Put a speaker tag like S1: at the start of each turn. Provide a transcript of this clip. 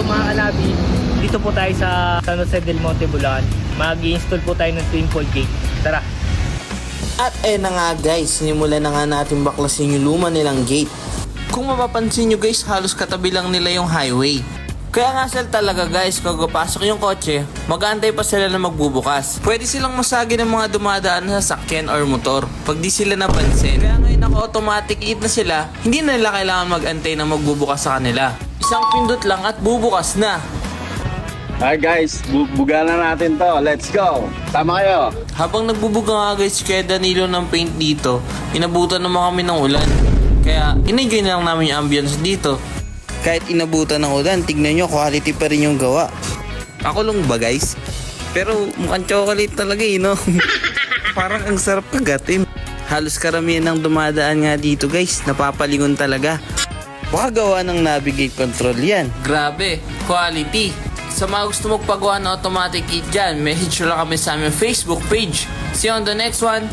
S1: mga kalabi, dito po tayo sa San Jose del Monte, Bulacan. Mag-i-install po tayo ng twin fold gate. Tara!
S2: At na nga guys, sinimulan na nga natin baklasin yung luma nilang gate. Kung mapapansin nyo guys, halos katabi lang nila yung highway. Kaya nga sila talaga guys, kung papasok yung kotse, mag-aantay pa sila na magbubukas. Pwede silang masagi ng mga dumadaan na sasakyan or motor pag di sila napansin. Kaya ngayon naka-automatic gate na sila, hindi na nila kailangan mag-antay na magbubukas sa kanila. Isang pindot lang at bubukas na.
S3: Alright guys, buga na natin to. Let's go! Tama kayo!
S2: Habang nagbubuga nga guys kaya Danilo ng paint dito, inabutan naman kami ng ulan. Kaya in-enjoy na lang namin yung ambience dito. Kahit inabutan ng ulan, tignan nyo, quality pa rin yung gawa. Ako lang ba guys? Pero mukhang chocolate talaga no? Parang ang sarap kagatin. Halos karamihan ng dumadaan nga dito guys, napapalingon talaga. Baka gawa ng navigate control yan. Grabe, quality. Sa mga gusto magpagawa ng automatic kit dyan, message lang kami sa aming Facebook page. See you on the next one.